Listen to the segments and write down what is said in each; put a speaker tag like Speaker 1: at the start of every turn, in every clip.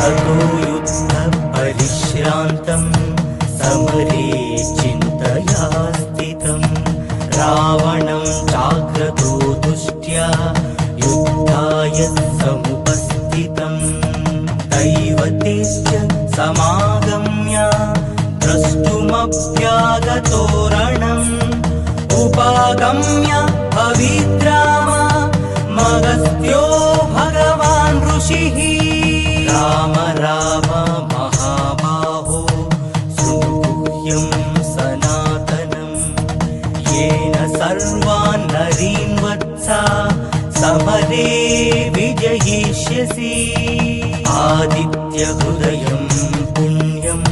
Speaker 1: ततो युद्धपरिश्रान्तं समरे चिन्तया स्थितं रावणं चाग्रतो दुष्ट्या युद्धाय समुपस्थितं दैवतेश्च समागम्य द्रष्टुमभ्यागतो रणम् उपागम्य पवित्राम मगस्त्यो भगवान् ऋषिः राम राम महाबाहो शृणुगुह्यं सनातनं येन सर्वान् नरीन् वत्सा समरे विजयिष्यसि आदित्यहृदयं पुण्यं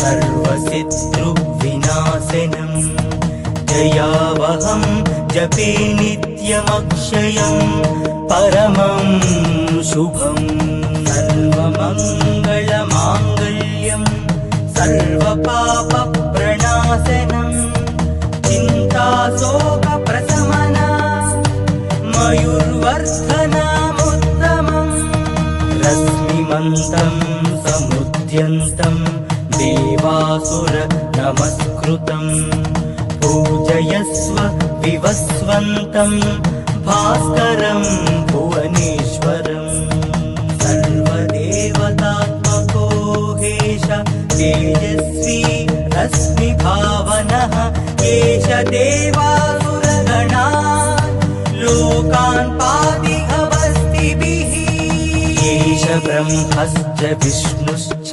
Speaker 1: सर्वशत्रुविनाशनं जयावहं जपे नित्यमक्षयं परमं शुभं सर्वमङ्गलमाङ्गल्यं सर्वपापप्रणाशनं चिन्ताशोकप्रशमना मयूर्वर्धनमुत्तमं रश्मिमन्तं समुद्यन्तं देवासुर नमस्कृतं पूजयस्व विवस्वन्तं भास्करं भुवनेश्वरं सर्वदेवतात्मको हेश तेजस्वी रश्मिभावनः एष देवासुरगणा लोकान् पाति अवस्थिभिः एष ब्रह्मश्च विष्णुश्च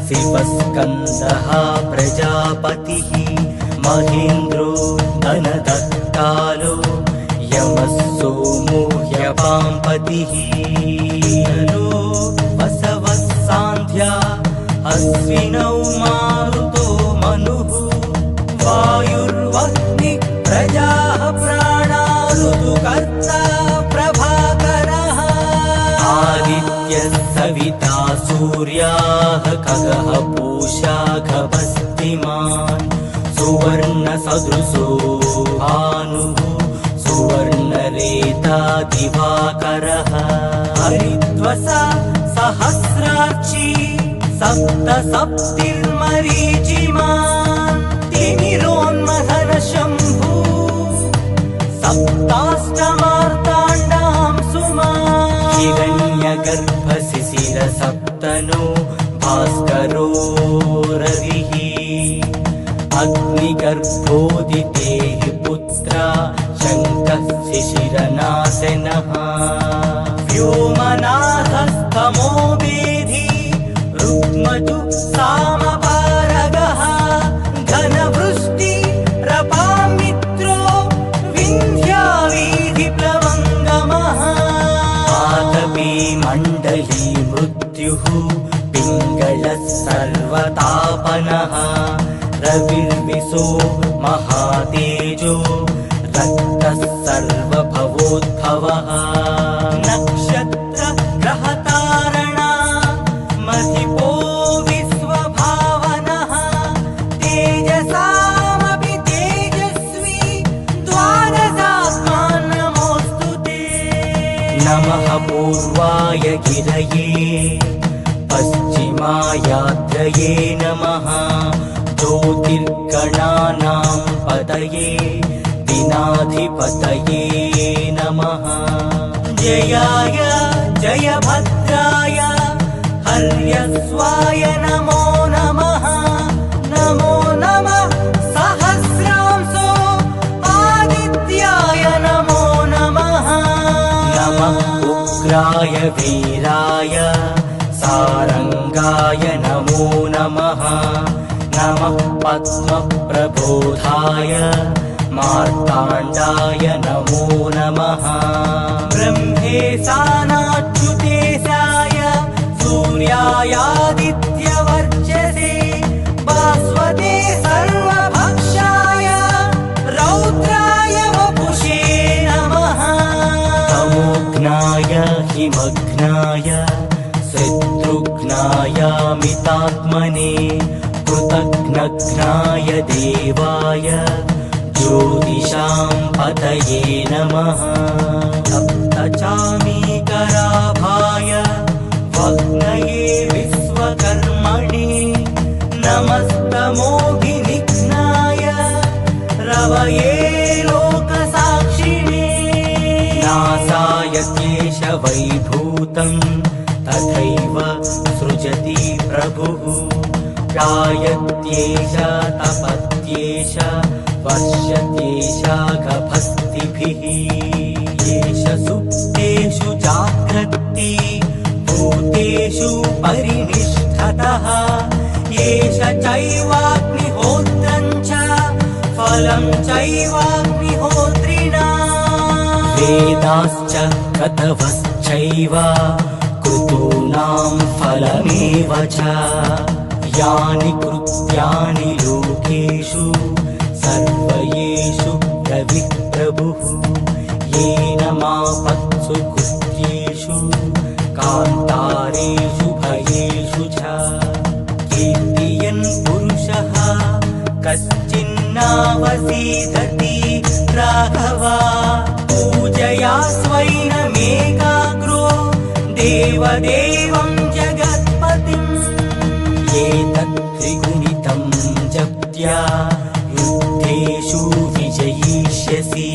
Speaker 1: शिवस्कन्दः प्रजापतिः महेन्द्रो धनदत्तालो यमः सोमो ह्यपाम्पतिः नरो वसवः सान्ध्या अश्विनौ मारुतो मनुः वायुर्वह्निः प्रजाः प्राणा ऋतुकर्ता प्रभाकरः आदित्यः सविता सूर्याः खगः पूषा खगस्तिमान् सुवर्णसदृशो भानुः सुवर्णरेता दिवाकरः हरिद्वसा सहस्रार्ची सप्तसप्तिर्मरीचिमान् तिमिरोन्मथन शम्भु सप्ताष्टमार्ताण्डां सुमान् हिरण्यगर्भशिशिर सप्तनो भास्करो रविः अग्निगर्भोदितेः पुत्रा शङ्कः शिशिरनाशनः व्योमनाथस्तमो वेधी रुक्मजु सामपारगः घनवृष्टि रपामित्रो विन्ध्यावीधिप्लवङ्गमः आतपी मण्डली मृत्युः पिङ्गलः सर्वतापनः रविर्विशो महातेजो रक्तः सर्वभवोद्भवः नक्षत्र ग्रहतारणा महिपो विश्वभावनः तेजसामपि तेजस्वी द्वादशात्मा नमोऽस्तु ते नमः पूर्वाय गिरये पश्चिमायाद्रये नमः ज्योतिर्गणानां पतये दिनाधिपतये नमः जयाय जयभद्राय हर्यस्वाय नमो नमः नमो नमः सहस्रांशो आदित्याय नमो नमः नमः उग्राय वीराय सारंगाय नमो नमः नमः पद्मप्रबोधाय मार्ताण्डाय नमो नमः ब्रह्मेशानाच्युतेशाय सूर्यायादित्यवर्चसे भास्वते सर्वभक्षाय रौद्राय वपुषे नमः तमोघ्नाय हिमघ्नाय शत्रुघ्नायामितात्मने कृतघ्नघ्नाय देवाय ज्योतिषां पतये नमः सप्तचामीकराभाय वह्नये विश्वकर्मणे नमस्तमोऽभिनिघ्नाय रवये लोकसाक्षिणे नासाय क्लेश वैभूतं तथैव सृजति प्रभुः गायत्येष तपत्येष वर्षत्येष गभस्तिभिः येष सुप्तेषु जाग्रत्ति भूतेषु परिनिष्ठतः येष चैवाग्निहोत्रं च फलं चैवाग्निहोत्रिणा वेदाश्च क्रतवश्चैव कृतूनां फलमेव च यानि कृत्यानि लोकेषु सर्वयेषु प्रभुः येन मापत्सु कृत्येषु कान्तारेषु भयेषु च कीर्तियन् पुरुषः कश्चिन्नावसीदति राघवा पूजया स्वैनमेकाग्रो देवदेवं जगत्पतिम् एतत् त्रिगुणितं जप्त्या युद्धेषु विजयिष्यसि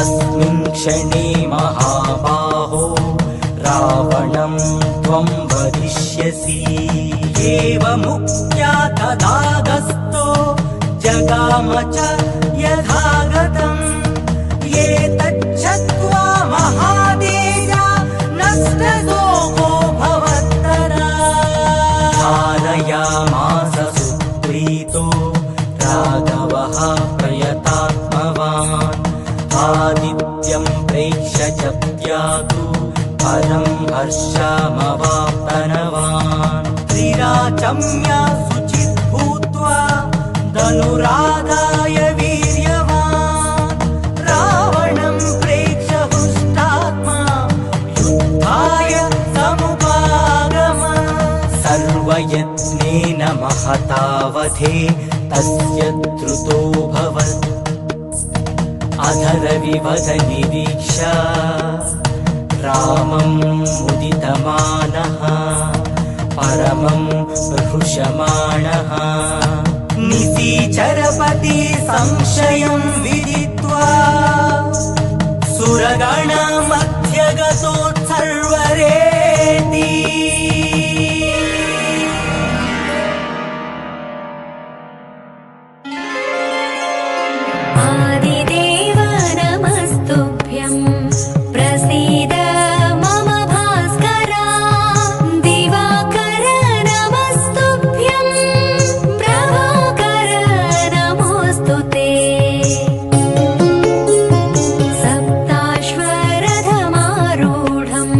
Speaker 1: अस्मिन् क्षणे महाबाहो रावणं त्वं वदिष्यसि एवमुक्त्या तदागस्तो जगाम च यथागतम् एतच्छ्रुत्वा महातेजा नष्टशोको भवत्तरा धारयामास सुप्रीतो राघवः प्रयतात्मवान् आदित्यं प्रेक्ष्य जप्त्यातु परं हर्षमवाप्तनवान् त्रिराचम्य शुचित् भूत्वा धनुराधाय वीर्यवान् रावणं प्रेक्ष्य हृष्टात्मा युद्धाय समुपागम सर्वयत्नेन महतावधे तस्य द्रुतोऽभवत् अधरविवद निरीक्ष्य रामं मुदितमानः परमं हृषमाणः निशिचरपति संशयं विदित्वा सुरगणमध्यगतोत्सर्वरेति
Speaker 2: आदिदेव नमस्तुभ्यं प्रसीद मम भास्कर दिवाकर नमस्तुभ्यं प्रभाकर नमोऽस्तु ते सप्ताश्वरथमारूढं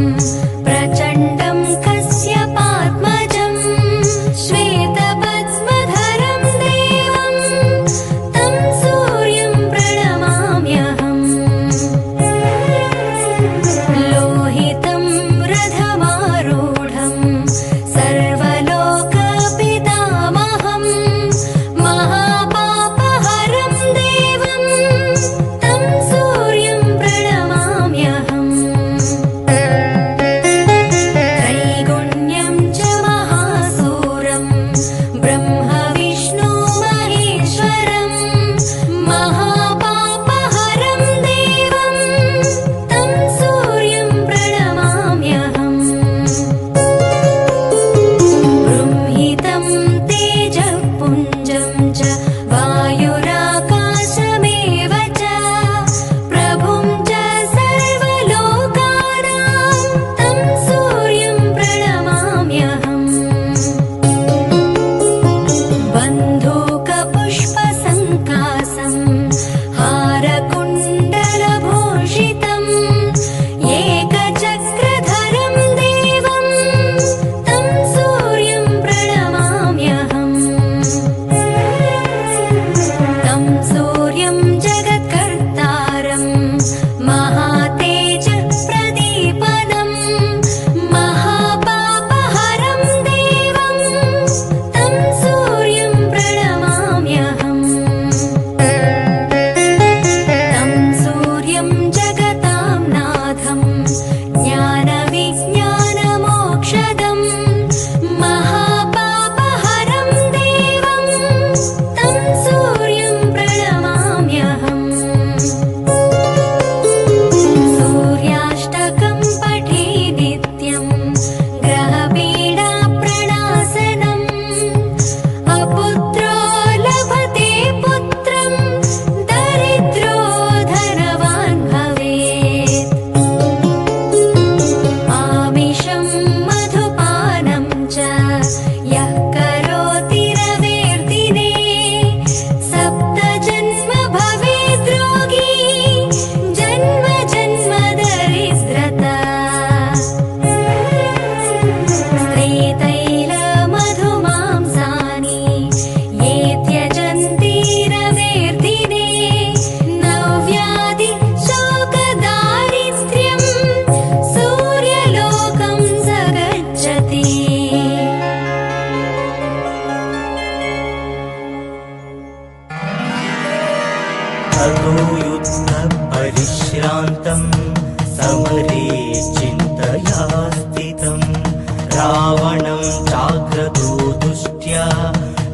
Speaker 1: रावणं चाग्रतो दुष्ट्या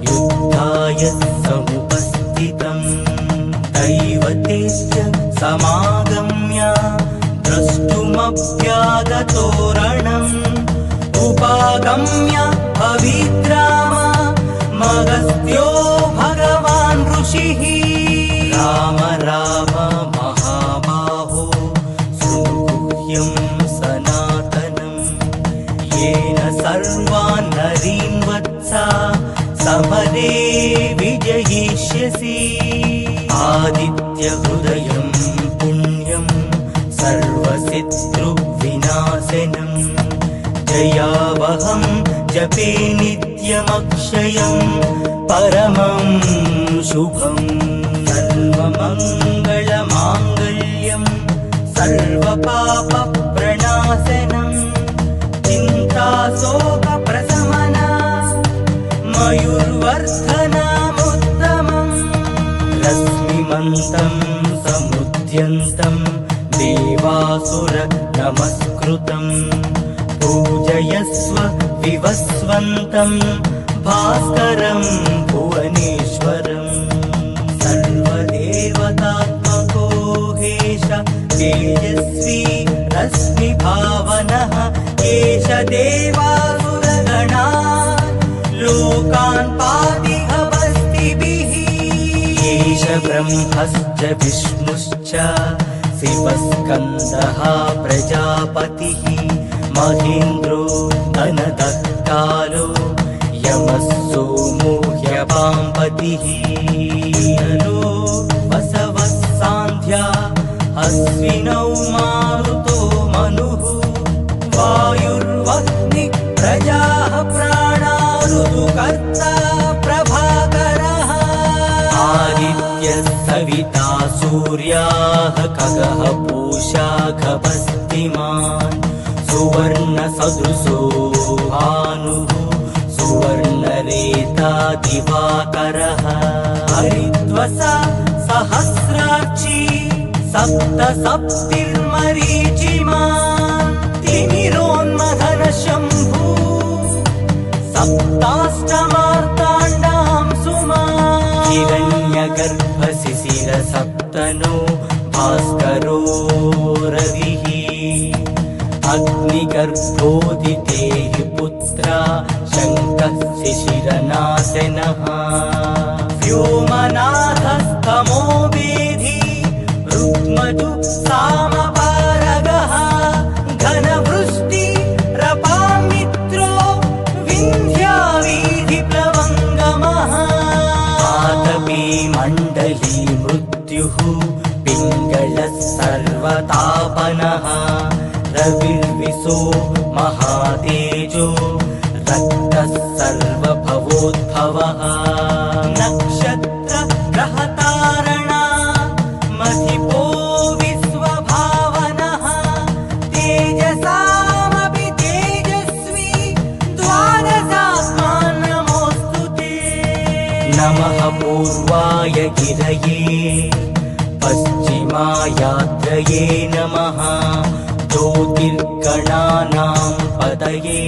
Speaker 1: युद्धाय समुपस्थितम् दैवतेश्च समागम्य द्रष्टुमभ्यागतोरणम् उपागम्य पवित्राम मगस्त्यो भगवान् ऋषिः राम राम महाबाहो सुगुह्यं सनातनम् येन सर्वान् नरीन् वत्सा समरे विजयिष्यसि आदित्यहृदयं पुण्यं सर्वशत्रुविनाशनम् जयावहं जपे नित्यमक्षयं परमं शुभम् सर्वमङ्गलमाङ्गल्यं सर्वपापप्रणाशनं चिन्ताशोकप्रशमना मयूर्वर्धनमुत्तमम् रश्मिमन्तं समुद्यन्तं देवासुर नमस्कृतम् पूजयस्व विवस्वन्तं भास्करं भुवनेश्वरम् सर्वदेवतात्मको हेश तेजस्वी रश्मिभावनः एष देवासुरगणा लोकान् पातिहवस्तिभिः एष ब्रह्मश्च विष्णुश्च शिवस्कन्दः प्रजापतिः महेन्द्रो धनदत्तालो यमः सोमो ह्यपाम्पतिः नरो वसवः सान्ध्या अश्विनौ मारुतो मनुः वायुर्वह्निः प्रजाः प्राणा ऋतुकर्ता प्रभाकरः आदित्यः सविता सूर्याः खगः पूषा खगस्तिमान् सुवर्णसदृशो भानुः सुवर्णरेता दिवाकरः हरिद्वसा सहस्राक्षी सप्तसप्तिर्मरीचिमान् तिमिरोन्मथन शम्भु सप्ताष्टमार्ताण्डां सुमान् हिरण्यगर्भशिशिर सप्तनो भास्करो रविः अग्निगर्भोदितेः पुत्रा शङ्कः शिशिरनाशनः व्योमनाथस्तमो वेधी रुक्मजु सामपारगः घनवृष्टि रपामित्रो विन्ध्यावीधिप्लवङ्गमः आतपी मण्डली मृत्युः पिङ्गलः सर्वतापनः रविर्विशो महातेजो रक्तः सर्वभवोद्भवः नक्षत्र ग्रहतारणा मथिपो विश्वभावनः तेजसामपि तेजस्वी द्वादशात्मान् नमोऽस्तु ते नमः पूर्वाय गिरये पश्चिमायाद्रये नमः ज्योतिर्गणानां पतये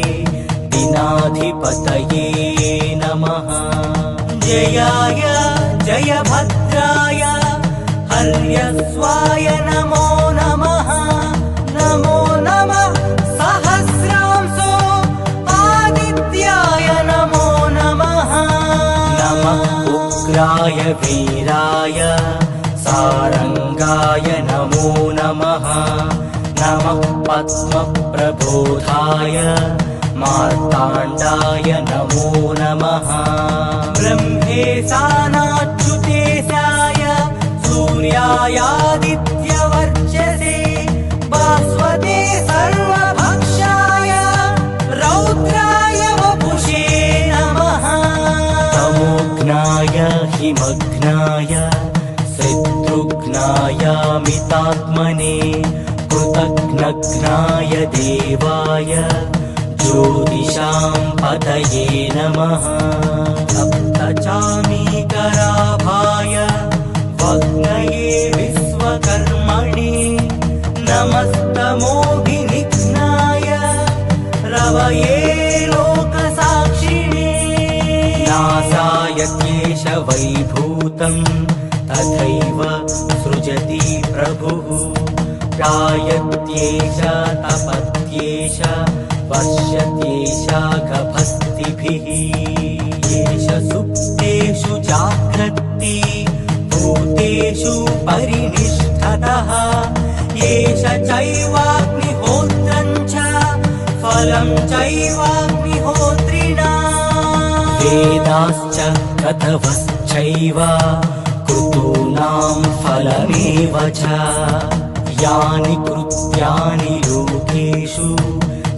Speaker 1: दिनाधिपतये नमः जयाय जयभद्राय हर्यस्वाय नमो नमः नमो नमः सहस्रांशो आदित्याय नमो नमः नमः उग्राय वीराय सारङ्गाय नमो नमः नमः पद्मप्रबोधाय मार्ताण्डाय नमो नमः ब्रह्मेशानाच्युतेशाय सूर्यायादित्यवर्चसे भास्वते सर्वभक्षाय रौद्राय वपुषे नमः तमोघ्नाय हिमघ्नाय शत्रुघ्नायामितात्मने कृतघ्नघ्नाय देवाय ज्योतिषां पतये नमः सप्तचामीकराभाय वग्नये विश्वकर्मणे नमस्तमोभिनिघ्नाय रवये विश्ववैभूतं तथैव सृजति प्रभुः जायत्येष तपत्येष वर्षत्येष गभस्तिभिः एष सुप्तेषु जाग्रत्ति भूतेषु परिनिष्ठतः एष चैवाग्निहोत्रं च फलं चैवाग्निहोत्रिणा वेदाश्च क्रतवश्चैव क्रतूनां फलमेव च यानि कृत्यानि लोकेषु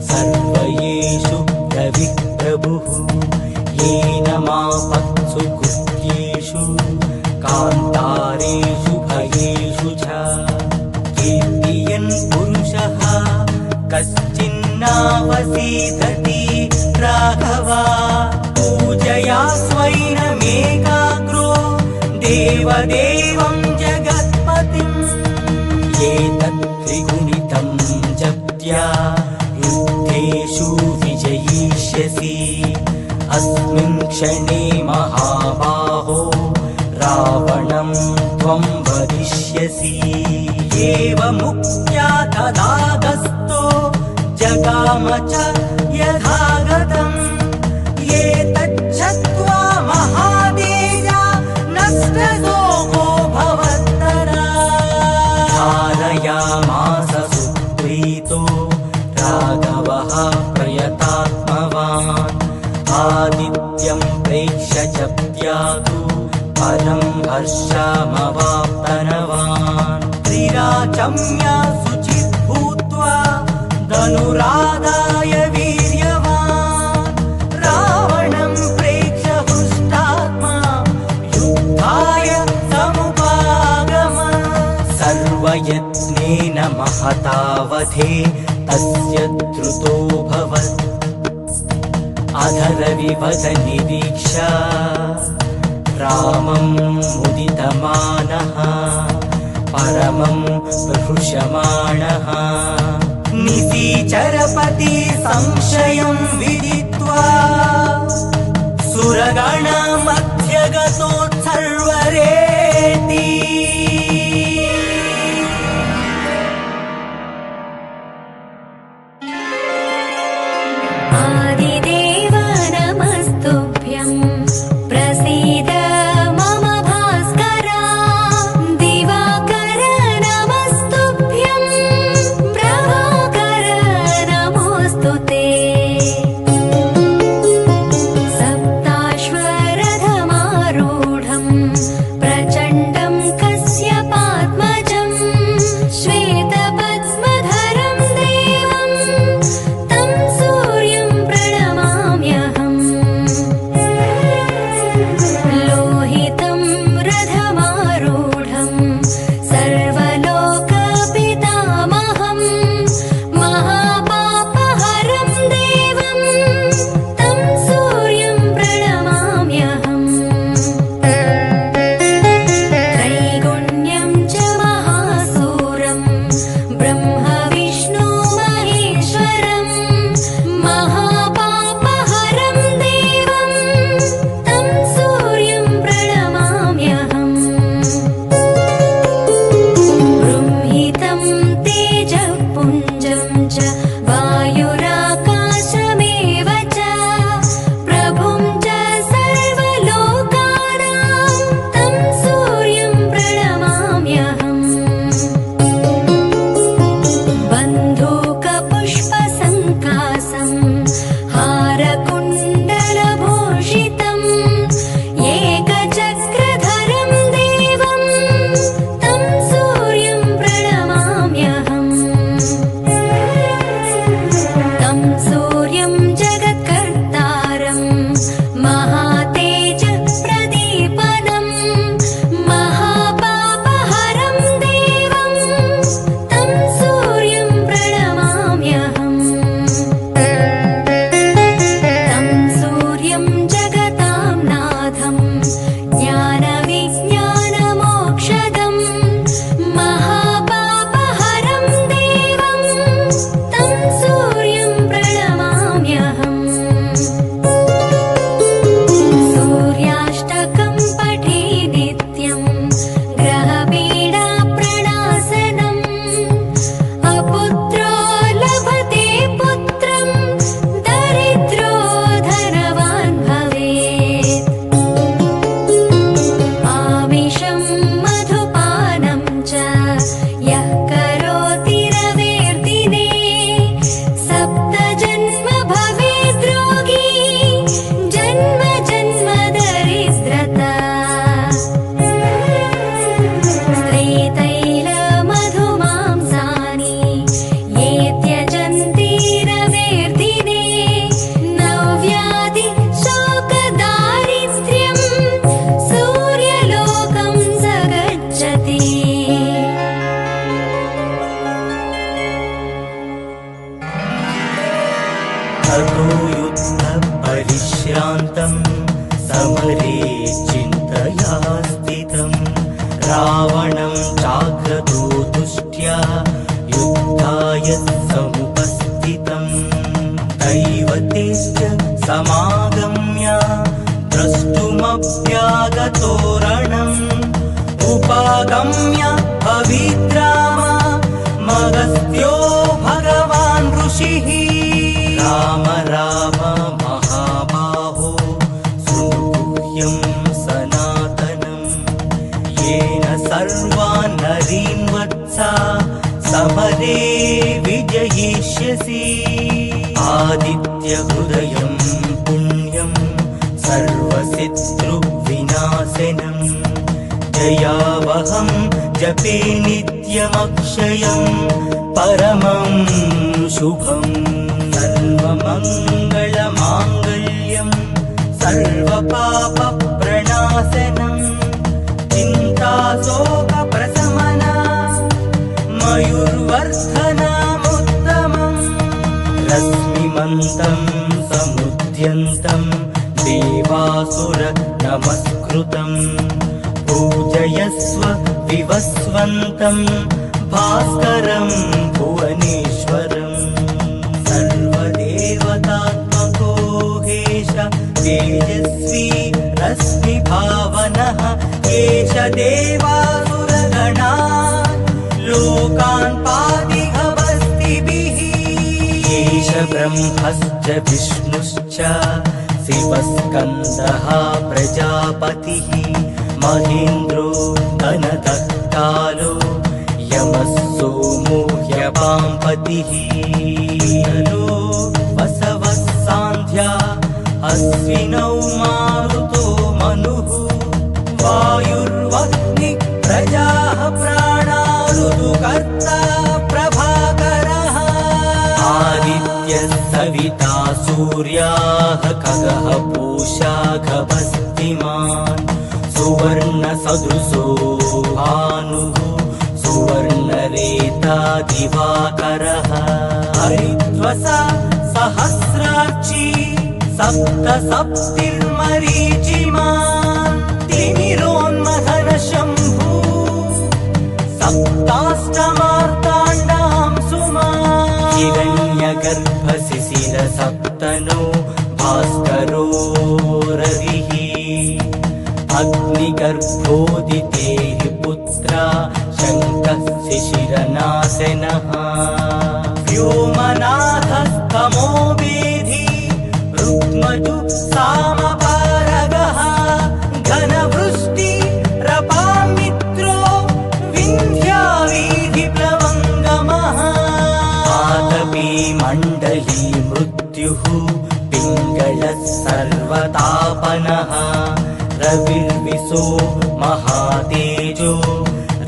Speaker 1: सर्वयेषु प्रभुः येन मापत्सु कृत्येषु कान्तारेषु भयेषु च कीर्तियन् पुरुषः कश्चिन्नावसीदति राघव पूजया स्वैनमेकाग्रो देवदेवं जगत्पतिम् एतत् त्रिगुणितं जप्त्या युद्धेषु विजयिष्यसि अस्मिन् क्षणे महाबाहो रावणं त्वं वदिष्यसि एवमुक्त्या तदागस्तो जगाम च यथागतम् एतच्छ्रुत्वा महातेजा नष्टशोको भवत्तदा धारयामास सुप्रीतो राघवः प्रयतात्मवान् आदित्यं प्रेक्ष्य च त्यातु परं हर्षमवाप्तनवान् त्रिराचम्य शुचिः भूत्वा धनुरादाय वीर्यवान् रावणं प्रेक्ष्य हृष्टात्मा युद्धाय समुपागम सर्वयत्नेन महतावधे तस्य द्रुतोऽभवत् अधरविवदनिरीक्ष्य रामं मुदितमानः परमं प्रहृष्यमाणः निशिचरपति संशयं विदित्वा सुरगणमध्यगतोत्सर्वरेति
Speaker 2: आदिदेव नमस्तुभ्यं प्रसीद मम भास्कर दिवाकर नमस्तुभ्यं प्रभाकर नमोऽस्तु ते सप्ताश्वरथमारूढं प्रचण्डं कश्यपात्मजं श्वेतपद्मधरं देवं तं सूर्यं प्रणमामि
Speaker 1: ततो युद्धपरिश्रान्तं समरे चिन्तया स्थितं रावणं चाग्रतो दुष्ट्या युद्धाय समुपस्थितं दैवतेश्च समागम्य द्रष्टुमप्यागतो रणम् उपागम्य पवित्राम मगस्त्यो भगवान् ऋषिः राम राम महाबाहो सुगुह्यं सनातनं येन सर्वान् नरीन् वत्सा समरे विजयिष्यसि आदित्यहृदयं पुण्यं सर्वशत्रुविनाशनं जयावहं जपे नित्यमक्षयं परमं शुभं सर्वमङ्गलमाङ्गल्यं सर्वपापप्रणाशनं चिन्ताशोकप्रशमना मयूर्वर्धनमुत्तमम् रश्मिमन्तं समुद्यन्तं देवासुर नमस्कृतं पूजयस्व विवस्वन्तं भास्करं भुवनेश्वरं सर्वदेवतात्मको हेश तेजस्वी रश्मिभावनः एष देवासुरगणा लोकान् पातिघवस्तिभिः एष ब्रह्मश्च विष्णुश्च शिवस्कन्दः प्रजापतिः महेन्द्रो धनदत्तालो यमः सोमो ह्यपाम्पतिः वसवः सान्ध्या अश्विनौ मारुतो मनुः वायुर्वह्नि प्रजाः प्राणा ऋतुकर्ता प्रभाकरः आदित्यः सविता सूर्याः खगः पूषा खगस्तिमान् सुवर्णसदृशो भानुः सुवर्णरेता दिवाकरः हरिद्वसा सहस्रार्ची सप्तसप्तिर्मरीचिमान् तिमिरोन्मथन शम्भु सप्ताष्टमार्ताण्डां सुमान् हिरण्यगर्भशिशिर सप्तनो भास्करो रविः अग्निगर्भोदितेः पुत्रा शङ्कः शिशिरनाशनः व्योमनाथस्तमो वेधी रुक्मजु सामपारगः घनवृष्टि रपामित्रो विन्ध्यावीधिप्लवङ्गमः आतपी मण्डली मृत्युः पिङ्गलः सर्वतापनः रविर्विशो महातेजो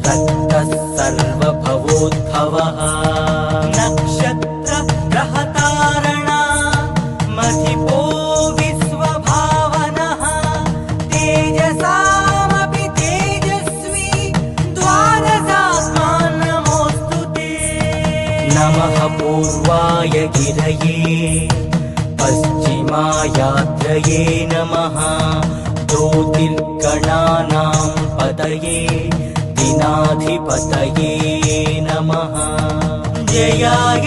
Speaker 1: रक्तः सर्वभवोद्भवः नक्षत्र ग्रहतारणा मधिपो विश्वभावनः तेजसामपि तेजस्वी द्वादशात्मान् नमोऽस्तु ते नमः पूर्वाय गिरये पश्चिमायात्रये नमः ज्योतिर्गणानां पतये दिनाधिपतये नमः जयाय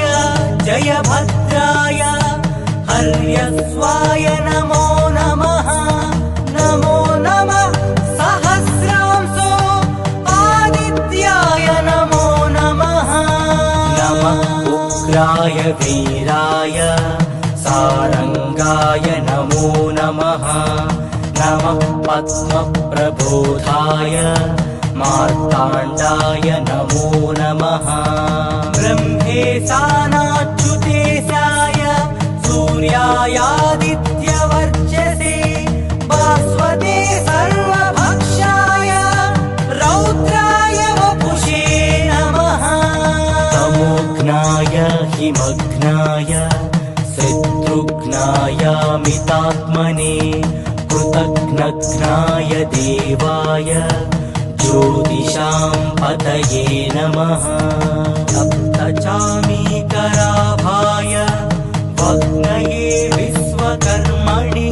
Speaker 1: जयभद्राय हर्यस्वाय नमो नमः नमो नमः सहस्रांशो आदित्याय नमो नमः नमः उग्राय वीराय सारङ्गाय नमो नमः नमः पद्मप्रबोधाय मार्ताण्डाय नमो नमः ब्रह्मेशानाच्युतेशाय सूर्यायादित्यवर्चसे भास्वते सर्वभक्षाय रौद्राय वपुषे नमः तमोघ्नाय हिमघ्नाय शत्रुघ्नायामितात्मने कृतघ्नघ्नाय देवाय ज्योतिषां पतये नमः सप्तचामीकराभाय भग्नये विश्वकर्मणि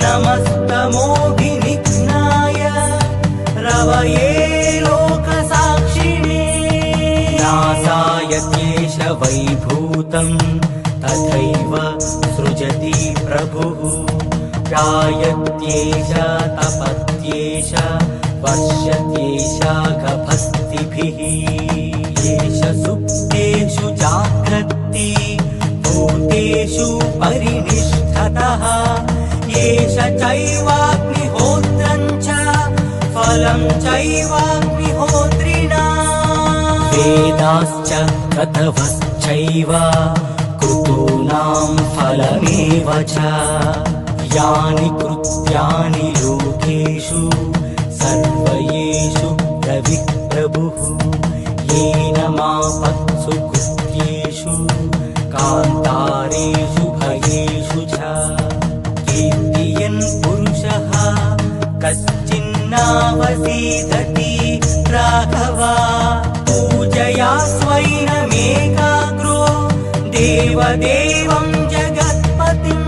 Speaker 1: नमस्तमोऽभिनिघ्नाय रवये लोकसाक्षिणे नासाय क्लेश वैभूतं तथैव सृजति प्रभुः गायत्येष तपत्येष वर्षत्येष गभस्तिभिः एष सुप्तेषु जाग्रत्ति भूतेषु परिनिष्ठतः एष चैवाग्निहोत्रं च फलं चैवाग्निहोत्रिणा वेदाश्च क्रतवश्चैव क्रतूनां फलमेव च यानि कृत्यानि लोकेषु सर्वयेषु प्रभुः येन मापत्सु कृत्येषु कान्तारेषु भयेषु च कीर्तियन् पुरुषः कश्चिन्नावसीदति राघव पूजया स्वैनमेकाग्रो देवदेवं जगत्पतिम्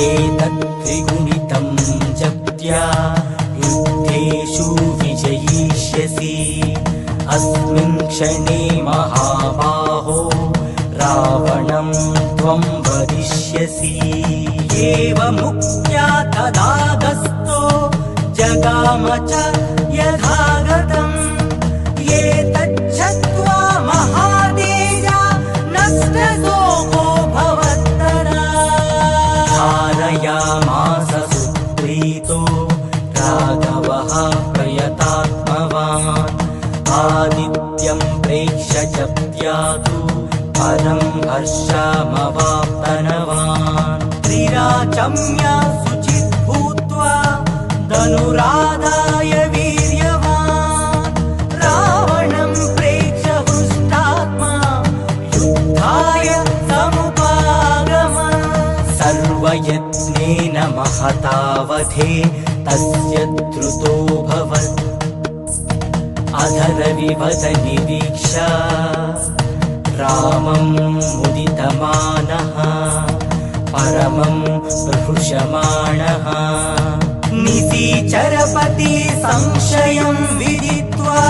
Speaker 1: एतत् त्रिगुणितं जप्त्या युद्धेषु विजयिष्यसि अस्मिन् क्षणे महाबाहो रावणं त्वं वदिष्यसि एवमुक्त्या तदागस्तो जगाम च यथागतम् एतच्छ्रुत्वा महातेजा नष्टशोको भवत्तदा धारयामास सुप्रीतो राघवः प्रयतात्मवान् आदित्यं प्रेक्ष्य च प्यातु परं हर्षमवाप्तनवान् त्रिराचम्य शुचित् भूत्वा धनुरादाय वीर्यवान् रावणं प्रेक्ष्य हृष्टात्मा युद्धाय समुपागम सर्वयत्नेन महतावधे तस्य द्रुतोऽभवत् अधरविवद निरीक्ष रामं मुदितमानः परमं प्रहृषमाणः निशिचरपति संशयं विदित्वा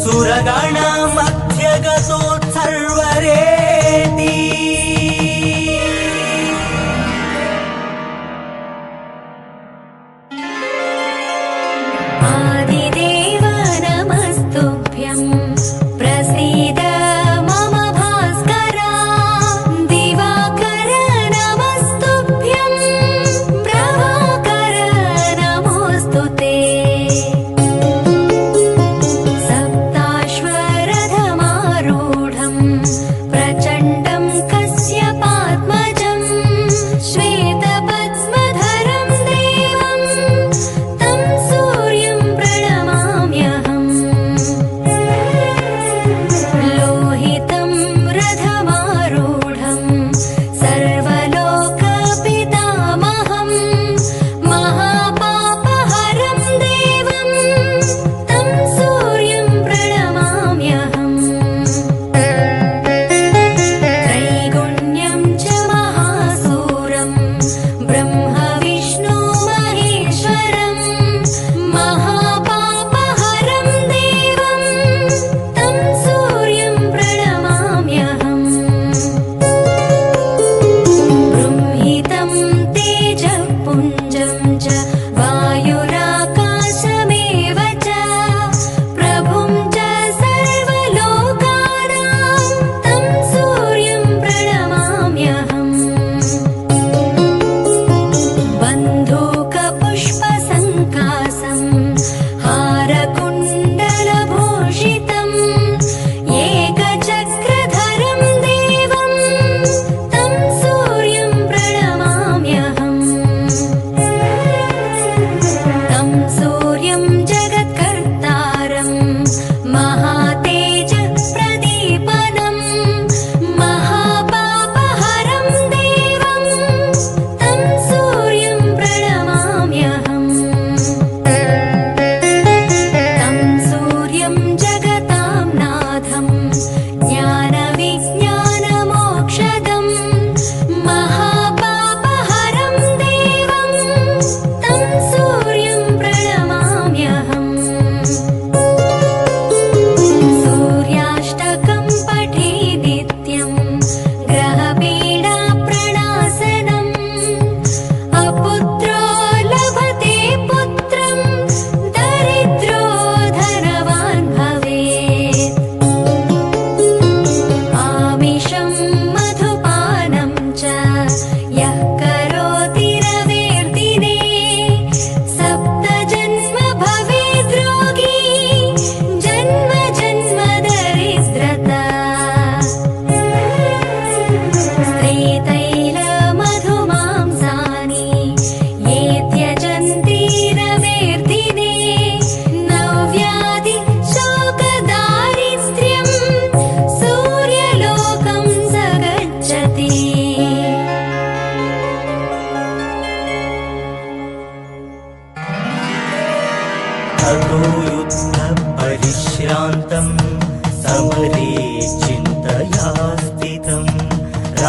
Speaker 1: सुरगणमध्यगतोत्सर्वरेति
Speaker 2: आदिदेव नमस्तुभ्यं प्रसीद मम भास्कर दिवाकर नमस्तुभ्यं प्रभाकर नमोऽस्तु ते सप्ताश्वरथमारूढं प्रचण्डं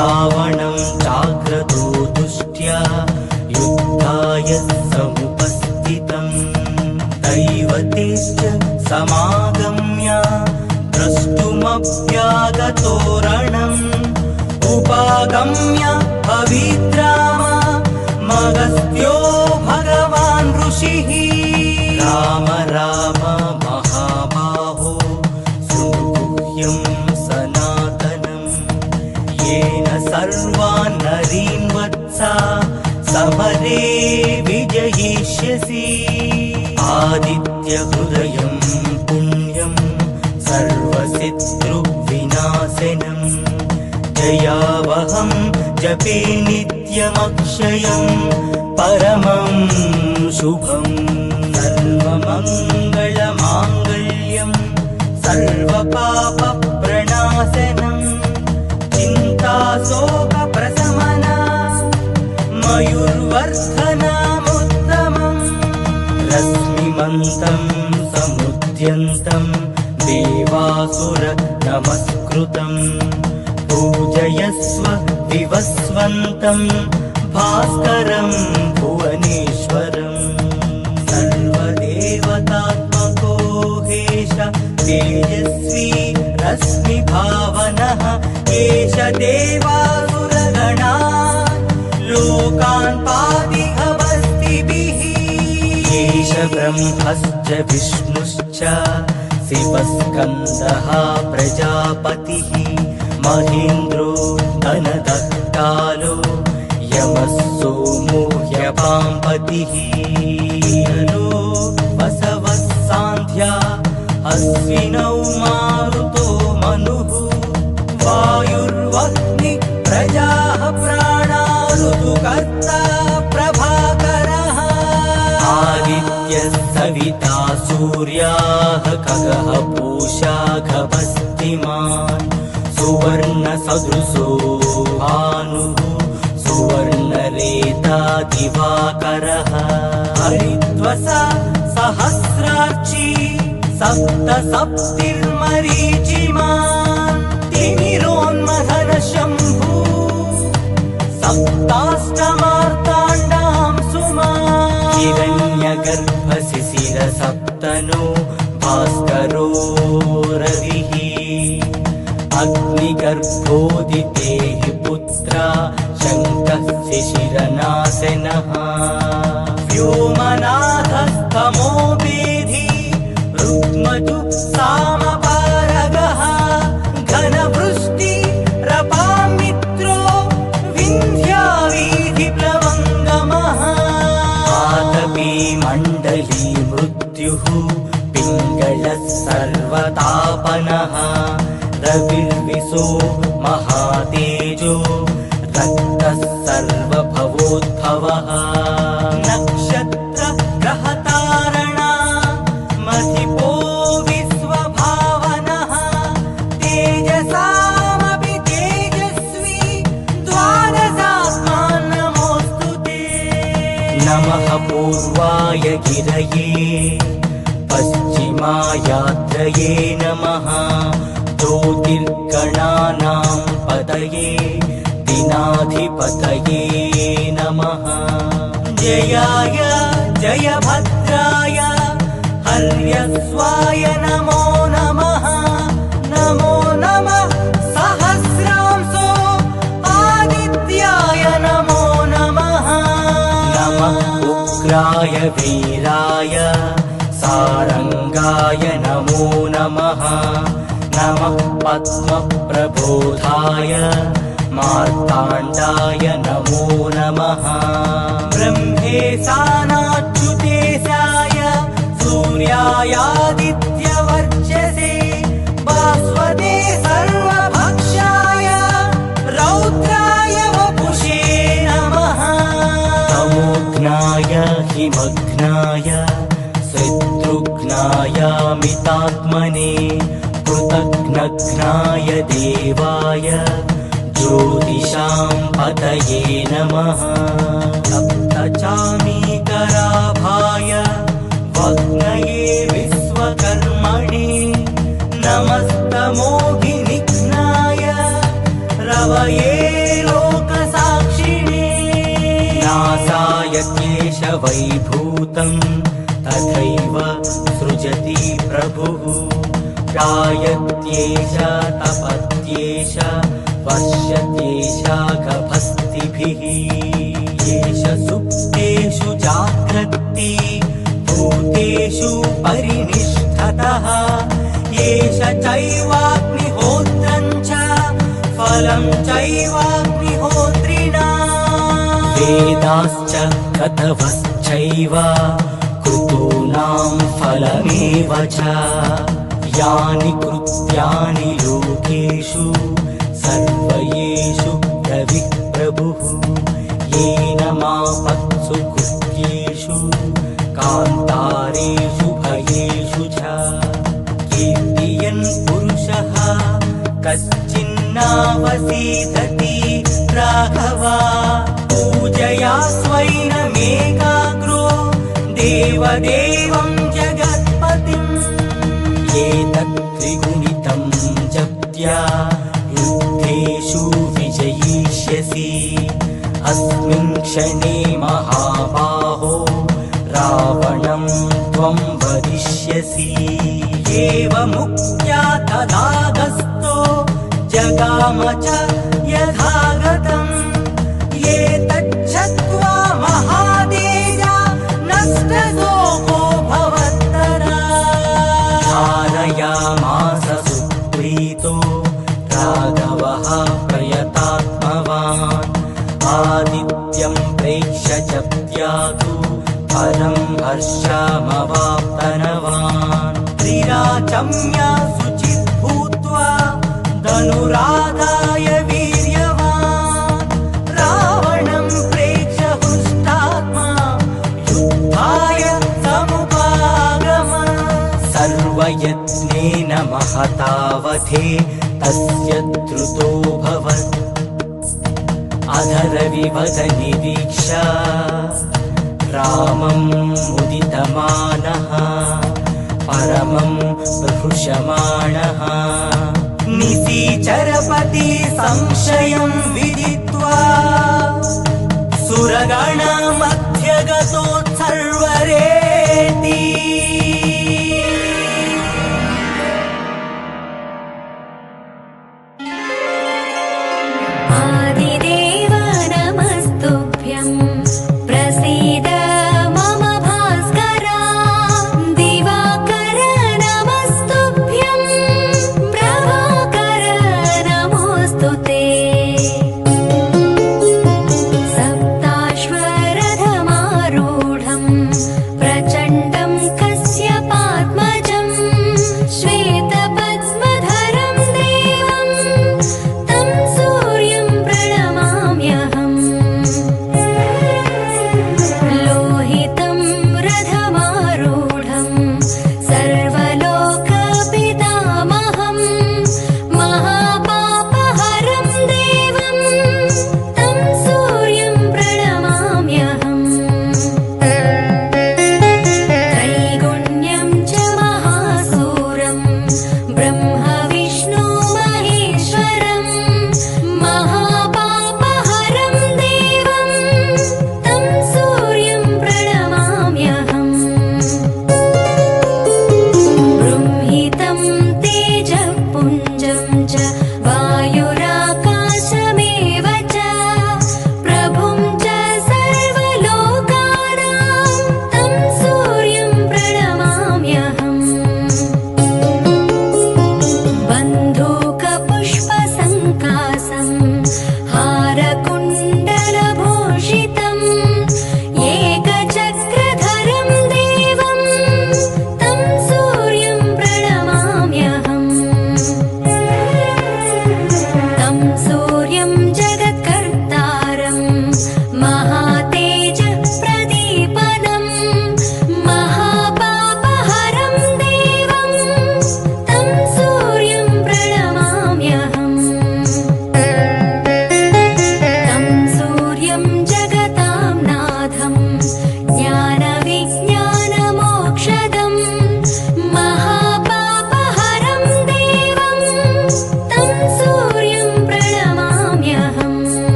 Speaker 1: रावणं चाग्रतो दुष्ट्या युद्धाय समुपस्थितम् दैवतेश्च समागम्य द्रष्टुमप्यागतो रणम् उपागम्य पवित्राम मगस्त्यो भगवान् ऋषिः राम राम महाबाहो सुगुह्यं सनातनम् येन सर्वान् नरीन् वत्सा समरे विजयिष्यसि आदित्यहृदयं पुण्यं सर्वशत्रुविनाशनम् जयावहं जपे नित्यमक्षयं परमं शुभम् सर्वमङ्गलमाङ्गल्यं सर्वपापप्रणाशनं चिन्ताशोकप्रशमना मयूर्वर्धनमुत्तमम् रश्मिमन्तं समुद्यन्तं देवासुर नमस्कृतम् पूजयस्व विवस्वन्तं भास्करं भुवनेश्वरम् सर्वदेवतात्मको हेश तेजस्वी रश्मिभावनः एष देवासुरगणा लोकान् पातिहवस्तिभिः एष ब्रह्मश्च विष्णुश्च शिवस्कन्दः प्रजापतिः महेन्द्रो धनदः कालो यमः सोमो ह्यपाम्पतिः वसवः सान्ध्या अश्विनौ मारुतो मनुः वायुर्वह्नि प्रजाः प्राणा ऋतुकर्ता प्रभाकरः आदित्यः सविता सूर्याः खगः पूषा गभस्तिमान् सुवर्णसदृशो भानुः सुवर्णरेता दिवाकरः हरिद्वसा सहस्रार्ची सप्तसप्तिर्मरीचिमान् तिमिरोन्मथन शम्भु सप्ताष्टमार्ताण्डां सुमान् हिरण्यगर्भशिशिर सप्तनो भास्करो रविः अग्निगर्भोदिते हि पुत्रा शङ्कः शिशिरनाशनः व्योमनाथस्तमो वेधी रुक्मजु सामपारगः घनवृष्टिरपामित्रो विन्ध्यावीधिप्लवङ्गमः आतपी मण्डली मृत्युः पिङ्गलः सर्वतापनः रविर्विशो महातेजो रक्तः सर्वभवोद्भवः नक्षत्र ग्रहतारणा मधिपो विश्वभावनः तेजसामपि तेजस्वी द्वादशात्मा नमोऽस्तु ते नमः पूर्वाय गिरये पश्चिमायात्रये नमः ज्योतिर्गणानां पतये दिनाधिपतये नमः जयाय जयभद्राय हर्यस्वाय नमो नमः नमो नमः सहस्रांशो आदित्याय नमो नमः नमः उग्राय वीराय सारंगाय नमो नमः नमः पद्मप्रबोधाय मार्ताण्डाय नमो नमः ब्रह्मेशानाच्युतेशाय सूर्यायादित्यवर्चसे भास्वते सर्वभक्षाय रौद्राय वपुषे नमः तमोघ्नाय हिमघ्नाय शत्रुघ्नायामितात्मने कृतघ्नघ्नाय देवाय ज्योतिषां पतये नमः सप्तचामीकराभाय वग्नये विश्वकर्मणे नमस्तमोघिनिघ्नाय रवये भूतं तथैव सृजति प्रभुः जायत्येष तपत्येष वर्षत्येष गभस्तिभिः एष सुप्तेषु जाग्रत्ति भूतेषु परिनिष्ठतः एष चैवाग्निहोत्रं च फलं चैवाग्निहोत्रिणा वेदाश्च क्रतवश्चैव कृतूनां फलमेव च यानि कृत्यानि लोकेषु सर्वयेषु प्रविः प्रभुः येन मापत्सु कृत्येषु कान्तारेषु भयेषु च कीर्तियन् पुरुषः कश्चिन्नावसीदति राघवा पूजया स्वैनमेकाग्रो देवदेवं जगत्पतिम् एतत् त्रिगुणितं जप्त्या युद्धेषु विजयिष्यसि अस्मिन् क्षणे महाबाहो रावणं त्वं वदिष्यसि एवमुक्त्या तदागस्तो जगाम च यथागतम् एतच्छ्रुत्वा महातेजा नष्टशोको भवत्तरा धारयामास सुप्रीतो राघवः प्रयतात्मवान् आदित्यं प्रेक्ष्य च त्यातु परं हर्षमवाप्तनवान् त्रिराचम्य शुचिः भूत्वा धनुराधाय वीर्यवान् रावणं प्रेक्ष्य हृष्टात्मा युद्धाय समुपागम सर्वयत्नेन महतावधे तस्य द्रुतोऽभवत् अधरविवदनिरीक्ष रामं मुदितमानः परमं प्रहृषमाणः निशिचरपति संशयं विदित्वा सुरगणमध्यगतो